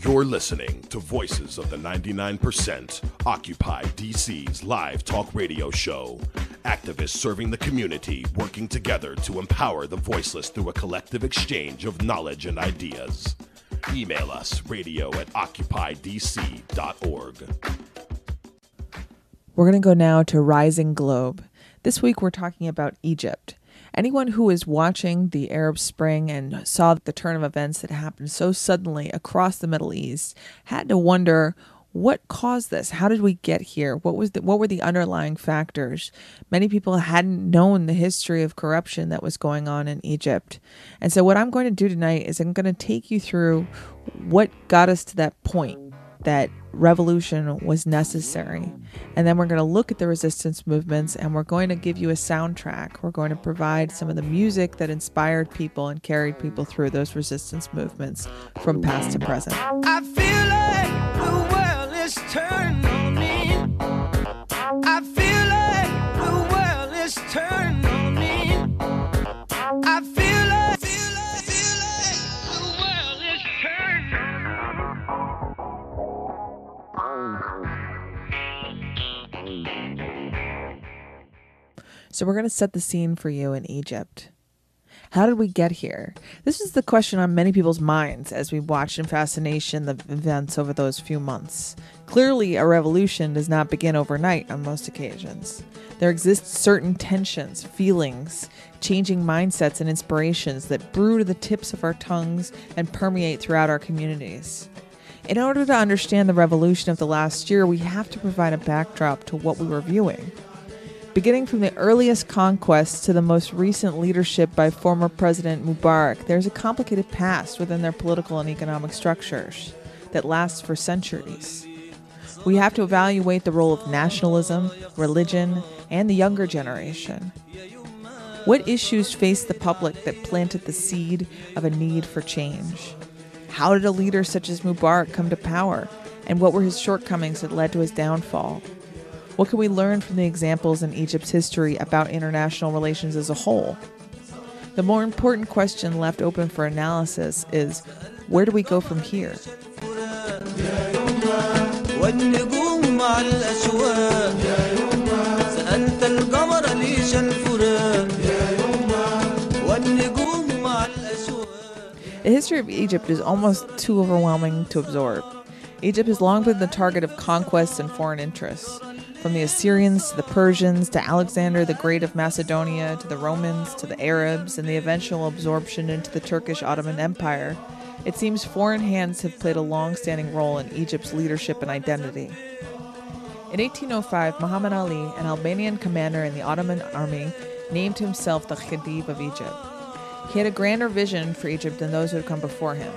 You're listening to Voices of the 99%, Occupy DC's live talk radio show. Activists serving the community, working together to empower the voiceless through a collective exchange of knowledge and ideas. Email us, radio@occupydc.org. We're going to go now to Rising Globe. This week we're talking about Egypt. Anyone who is watching the Arab Spring and saw the turn of events that happened so suddenly across the Middle East had to wonder, what caused this? How did we get here? What were the underlying factors? Many people hadn't known the history of corruption that was going on in Egypt. And so what I'm going to do tonight is I'm going to take you through what got us to that point, that revolution was necessary. And then we're going to look at the resistance movements, and we're going to give you a soundtrack. We're going to provide some of the music that inspired people and carried people through those resistance movements from past to present. I feel like the world is turning on me. I feel like the world is turning on me. I feel like the world is turning on me. So we're going to set the scene for you in Egypt. How did we get here? This is the question on many people's minds as we watch in fascination the events over those few months. Clearly, a revolution does not begin overnight on most occasions. There exist certain tensions, feelings, changing mindsets and inspirations that brew to the tips of our tongues and permeate throughout our communities. In order to understand the revolution of the last year, we have to provide a backdrop to what we were viewing. Beginning from the earliest conquests to the most recent leadership by former President Mubarak, there's a complicated past within their political and economic structures that lasts for centuries. We have to evaluate the role of nationalism, religion, and the younger generation. What issues faced the public that planted the seed of a need for change? How did a leader such as Mubarak come to power, and what were his shortcomings that led to his downfall? What can we learn from the examples in Egypt's history about international relations as a whole? The more important question left open for analysis is, where do we go from here? The history of Egypt is almost too overwhelming to absorb. Egypt has long been the target of conquests and foreign interests. From the Assyrians to the Persians to Alexander the Great of Macedonia to the Romans to the Arabs and the eventual absorption into the Turkish Ottoman Empire, it seems foreign hands have played a long-standing role in Egypt's leadership and identity. In 1805, Muhammad Ali, an Albanian commander in the Ottoman army, named himself the Khedive of Egypt. He had a grander vision for Egypt than those who had come before him.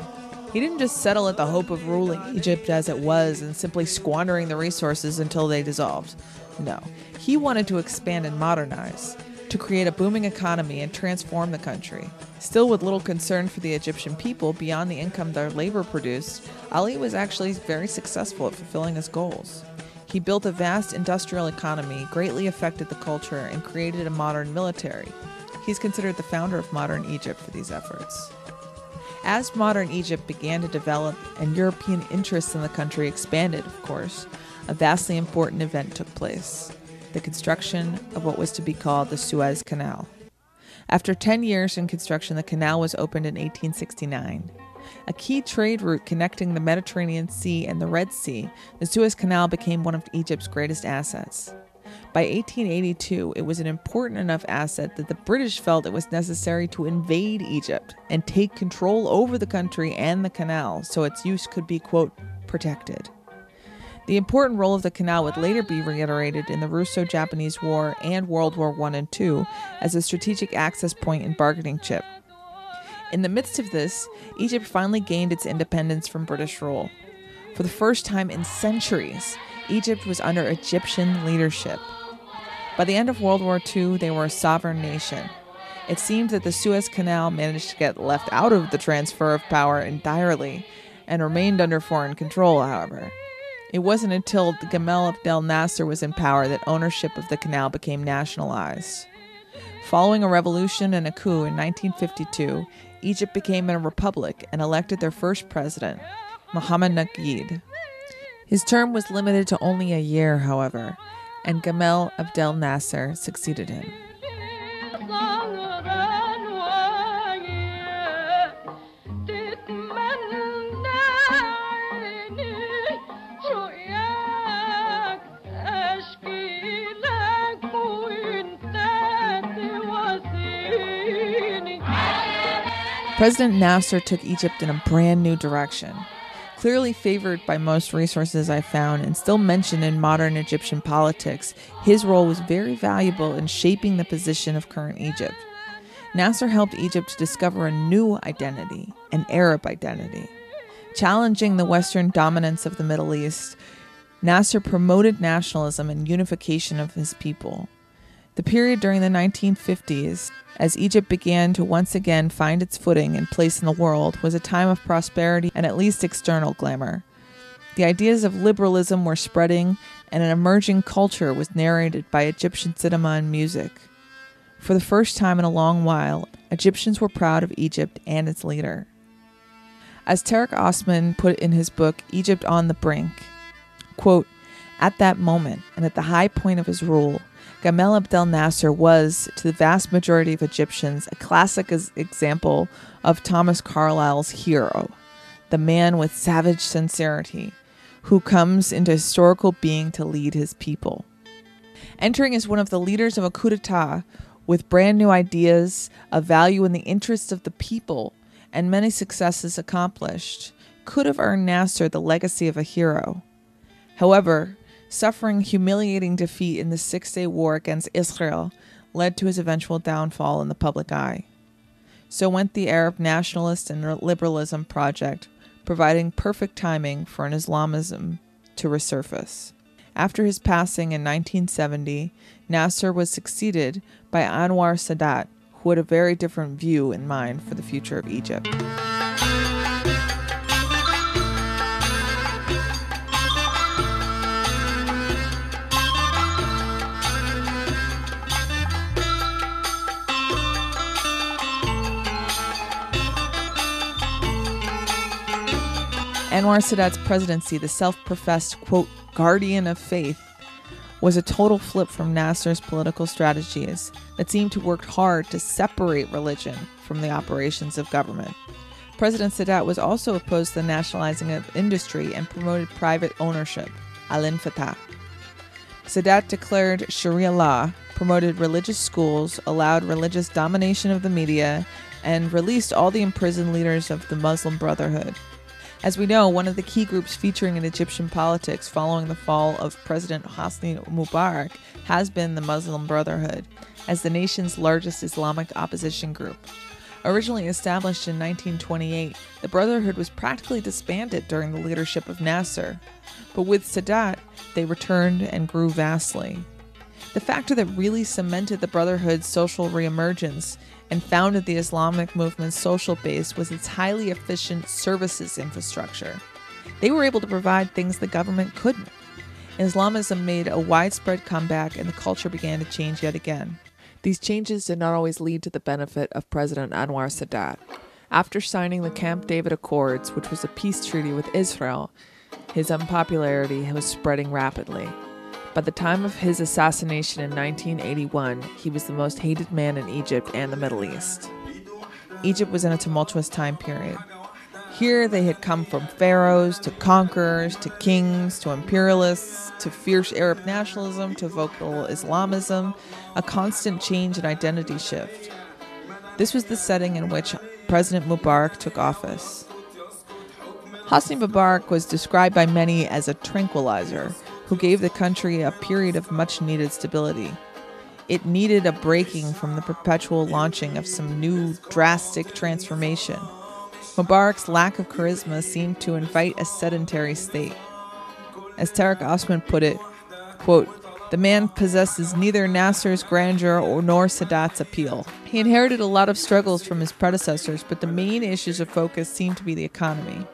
He didn't just settle at the hope of ruling Egypt as it was and simply squandering the resources until they dissolved. No, he wanted to expand and modernize, to create a booming economy and transform the country. Still with little concern for the Egyptian people beyond the income their labor produced, Ali was actually very successful at fulfilling his goals. He built a vast industrial economy, greatly affected the culture, and created a modern military. He's considered the founder of modern Egypt for these efforts. As modern Egypt began to develop and European interests in the country expanded, of course, a vastly important event took place: the construction of what was to be called the Suez Canal. After 10 years in construction, the canal was opened in 1869. A key trade route connecting the Mediterranean Sea and the Red Sea, the Suez Canal became one of Egypt's greatest assets. By 1882, it was an important enough asset that the British felt it was necessary to invade Egypt and take control over the country and the canal so its use could be, quote, protected. The important role of the canal would later be reiterated in the Russo-Japanese War and World War I and II as a strategic access point and bargaining chip. In the midst of this, Egypt finally gained its independence from British rule. For the first time in centuries, Egypt was under Egyptian leadership. By the end of World War II, they were a sovereign nation. It seemed that the Suez Canal managed to get left out of the transfer of power entirely and remained under foreign control, however. It wasn't until Gamal Abdel Nasser was in power that ownership of the canal became nationalized. Following a revolution and a coup in 1952, Egypt became a republic and elected their first president. Mohammed Naguib. His term was limited to only a year, however, and Gamal Abdel Nasser succeeded him. President Nasser took Egypt in a brand new direction. Clearly favored by most resources I found and still mentioned in modern Egyptian politics, his role was very valuable in shaping the position of current Egypt. Nasser helped Egypt to discover a new identity, an Arab identity. Challenging the Western dominance of the Middle East, Nasser promoted nationalism and unification of his people. The period during the 1950s, as Egypt began to once again find its footing and place in the world, was a time of prosperity and at least external glamour. The ideas of liberalism were spreading, and an emerging culture was narrated by Egyptian cinema and music. For the first time in a long while, Egyptians were proud of Egypt and its leader. As Tariq Osman put in his book, Egypt on the Brink, quote, "At that moment, and at the high point of his rule, Gamal Abdel Nasser was, to the vast majority of Egyptians, a classic example of Thomas Carlyle's hero, the man with savage sincerity, who comes into historical being to lead his people. Entering as one of the leaders of a coup d'etat, with brand new ideas of value in the interests of the people, and many successes accomplished, could have earned Nasser the legacy of a hero. However, suffering humiliating defeat in the Six-Day War against Israel led to his eventual downfall in the public eye. So went the Arab nationalist and liberalism project, providing perfect timing for an Islamism to resurface. After his passing in 1970, Nasser was succeeded by Anwar Sadat, who had a very different view in mind for the future of Egypt. Anwar Sadat's presidency, the self-professed, quote, guardian of faith, was a total flip from Nasser's political strategies that seemed to work hard to separate religion from the operations of government. President Sadat was also opposed to the nationalizing of industry and promoted private ownership, al-Infatah. Sadat declared Sharia law, promoted religious schools, allowed religious domination of the media, and released all the imprisoned leaders of the Muslim Brotherhood. As we know, one of the key groups featuring in Egyptian politics following the fall of President Hosni Mubarak has been the Muslim Brotherhood, as the nation's largest Islamic opposition group. Originally established in 1928, the Brotherhood was practically disbanded during the leadership of Nasser, but with Sadat, they returned and grew vastly. The factor that really cemented the Brotherhood's social reemergence and founded the Islamic movement's social base was its highly efficient services infrastructure. They were able to provide things the government couldn't. Islamism made a widespread comeback and the culture began to change yet again. These changes did not always lead to the benefit of President Anwar Sadat. After signing the Camp David Accords, which was a peace treaty with Israel, his unpopularity was spreading rapidly. By the time of his assassination in 1981, he was the most hated man in Egypt and the Middle East. Egypt was in a tumultuous time period. Here they had come from pharaohs, to conquerors, to kings, to imperialists, to fierce Arab nationalism, to vocal Islamism, a constant change and identity shift. This was the setting in which President Mubarak took office. Hosni Mubarak was described by many as a tranquilizer, who gave the country a period of much-needed stability. It needed a breaking from the perpetual launching of some new, drastic transformation. Mubarak's lack of charisma seemed to invite a sedentary state. As Tariq Osman put it, quote, "The man possesses neither Nasser's grandeur nor Sadat's appeal." He inherited a lot of struggles from his predecessors, but the main issues of focus seemed to be the economy.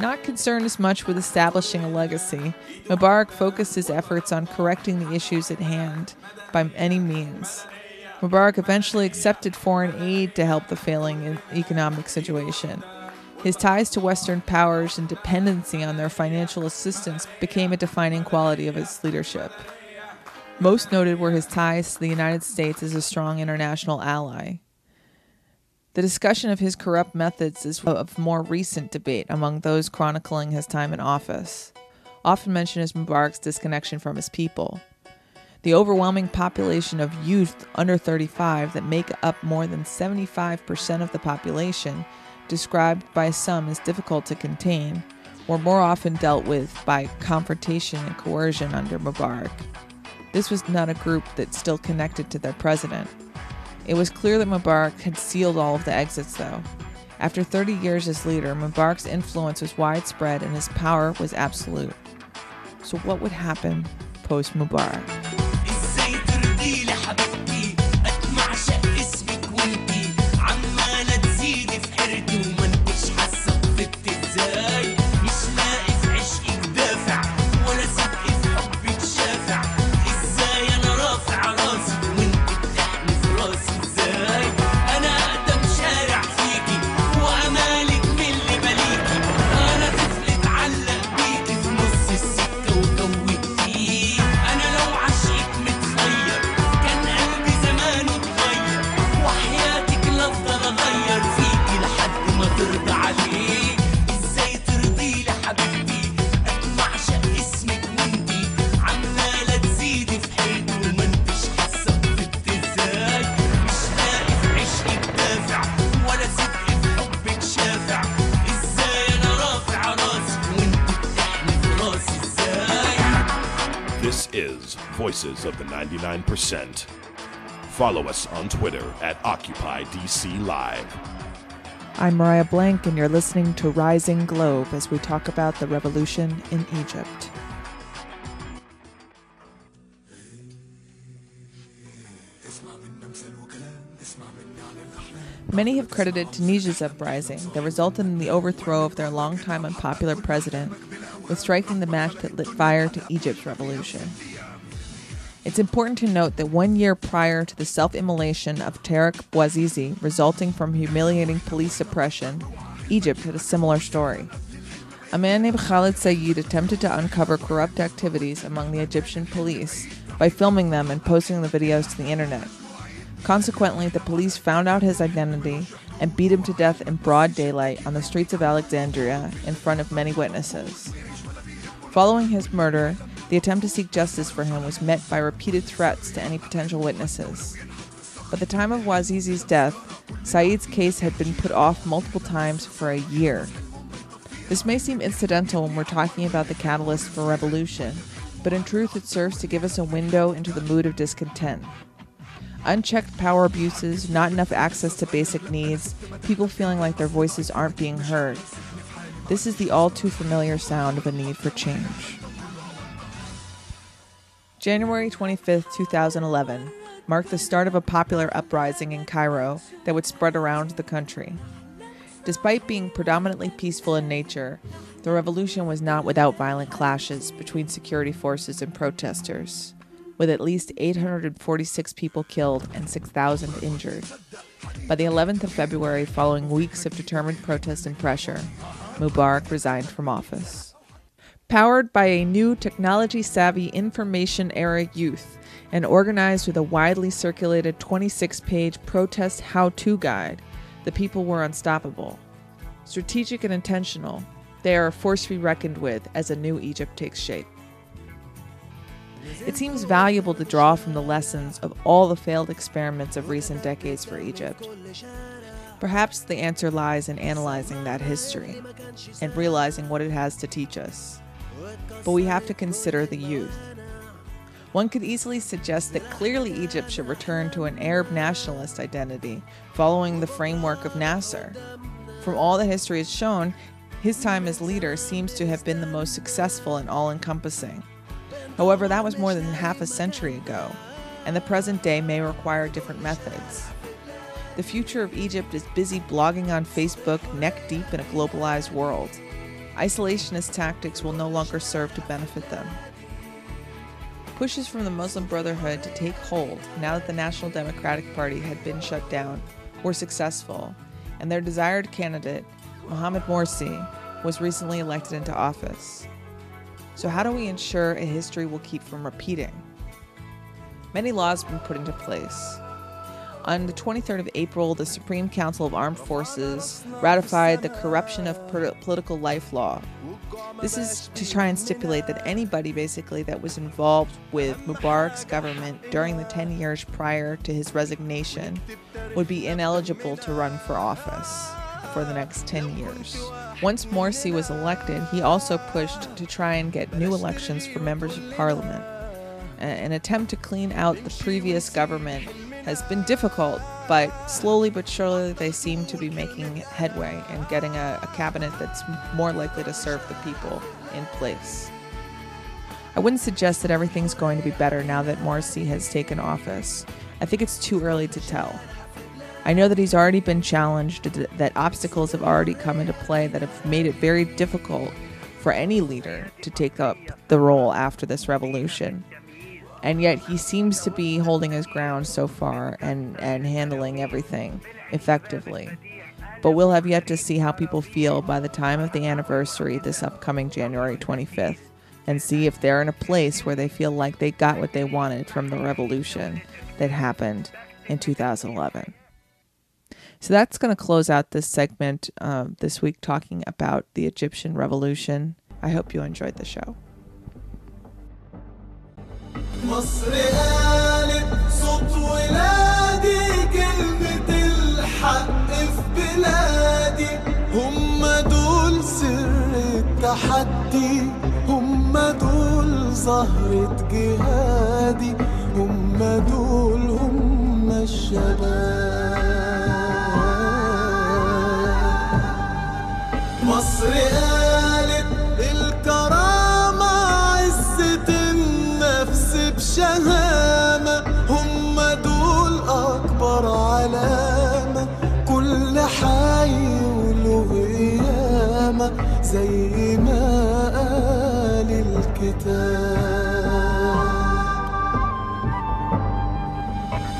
Not concerned as much with establishing a legacy, Mubarak focused his efforts on correcting the issues at hand by any means. Mubarak eventually accepted foreign aid to help the failing economic situation. His ties to Western powers and dependency on their financial assistance became a defining quality of his leadership. Most noted were his ties to the United States as a strong international ally. The discussion of his corrupt methods is of more recent debate among those chronicling his time in office. Often mentioned is Mubarak's disconnection from his people. The overwhelming population of youth under 35 that make up more than 75% of the population, described by some as difficult to contain, were more often dealt with by confrontation and coercion under Mubarak. This was not a group that still connected to their president. It was clear that Mubarak had sealed all of the exits, though. After 30 years as leader, Mubarak's influence was widespread and his power was absolute. So what would happen post-Mubarak? This is Voices of the 99%. Follow us on Twitter at Occupy DC Live. I'm Mariah Blank, and you're listening to Rising Globe as we talk about the revolution in Egypt. Many have credited Tunisia's uprising that resulted in the overthrow of their longtime unpopular president with striking the match that lit fire to Egypt's revolution. It's important to note that 1 year prior to the self-immolation of Tarek Bouazizi resulting from humiliating police oppression, Egypt had a similar story. A man named Khaled Said attempted to uncover corrupt activities among the Egyptian police by filming them and posting the videos to the internet. Consequently, the police found out his identity and beat him to death in broad daylight on the streets of Alexandria in front of many witnesses. Following his murder, the attempt to seek justice for him was met by repeated threats to any potential witnesses. By the time of Bouazizi's death, Said's case had been put off multiple times for a year. This may seem incidental when we're talking about the catalyst for revolution, but in truth it serves to give us a window into the mood of discontent. Unchecked power abuses, not enough access to basic needs, people feeling like their voices aren't being heard. This is the all too familiar sound of a need for change. January 25, 2011, marked the start of a popular uprising in Cairo that would spread around the country. Despite being predominantly peaceful in nature, the revolution was not without violent clashes between security forces and protesters, with at least 846 people killed and 6,000 injured. By the 11th of February, following weeks of determined protest and pressure, Mubarak resigned from office. Powered by a new technology-savvy information-era youth and organized with a widely circulated 26-page protest how-to guide, the people were unstoppable. Strategic and intentional, they are a force to be reckoned with as a new Egypt takes shape. It seems valuable to draw from the lessons of all the failed experiments of recent decades for Egypt. Perhaps the answer lies in analyzing that history and realizing what it has to teach us. But we have to consider the youth. One could easily suggest that clearly Egypt should return to an Arab nationalist identity following the framework of Nasser. From all the history has shown, his time as leader seems to have been the most successful and all-encompassing. However, that was more than half a century ago, and the present day may require different methods. The future of Egypt is busy blogging on Facebook neck deep in a globalized world. Isolationist tactics will no longer serve to benefit them. Pushes from the Muslim Brotherhood to take hold now that the National Democratic Party had been shut down were successful, and their desired candidate, Mohamed Morsi, was recently elected into office. So how do we ensure a history will keep from repeating? Many laws have been put into place. On the 23rd of April, the Supreme Council of Armed Forces ratified the Corruption of Political Life Law. This is to try and stipulate that anybody basically that was involved with Mubarak's government during the 10 years prior to his resignation would be ineligible to run for office for the next 10 years. Once Morsi was elected, he also pushed to try and get new elections for members of parliament. An attempt to clean out the previous government has been difficult, but slowly but surely they seem to be making headway and getting a cabinet that's more likely to serve the people in place. I wouldn't suggest that everything's going to be better now that Morsi has taken office. I think it's too early to tell. I know that he's already been challenged, that obstacles have already come into play that have made it very difficult for any leader to take up the role after this revolution. And yet he seems to be holding his ground so far and handling everything effectively. But we'll have yet to see how people feel by the time of the anniversary this upcoming January 25th and see if they're in a place where they feel like they got what they wanted from the revolution that happened in 2011. So that's going to close out this segment this week talking about the Egyptian Revolution. I hope you enjoyed the show. مصر قالت صوت ولادي كلمة الحق في بلادي هم دول سر التحدي هم دول زهرة جهادي هم دول هم الشباب مصر قالت الكرامة عزة النفس بشهامة هم دول أكبر علامة كل حي وله قيامة زي ما قال الكتاب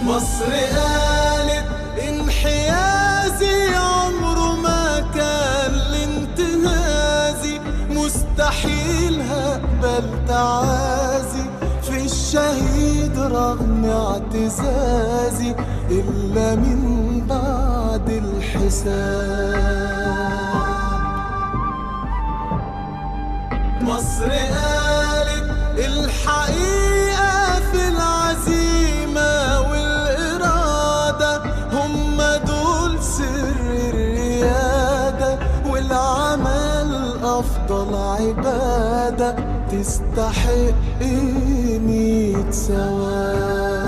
مصر قالت انحيازي عمره ما كان لانتهازي مستحيل هقبل تعازي في الشهيد رغم اعتزازي إلا من بعد الحساب مصر قالت الحقيقة في العزيمة والإرادة هم دول سر الريادة والعمل أفضل عبادة تستحق 100 ثواب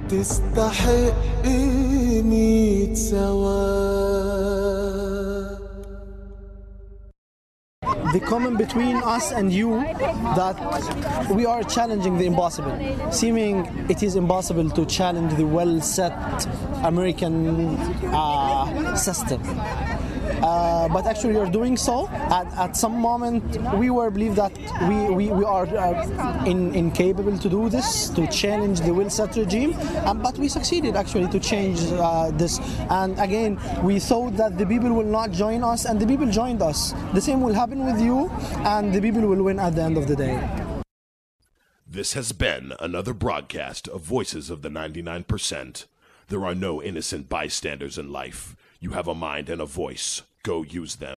تستحق 100 ثواب The common between us and you that we are challenging the impossible, seeming it is impossible to challenge the well-set American system. But actually you're doing so. At some moment we were believed that we are incapable to do this, to challenge the well-set regime, but we succeeded actually to change this. And again, we thought that the people will not join us, and the people joined us. The same will happen with you, and the people will win at the end of the day. This has been another broadcast of Voices of the 99%. There are no innocent bystanders in life. You have a mind and a voice. Go use them.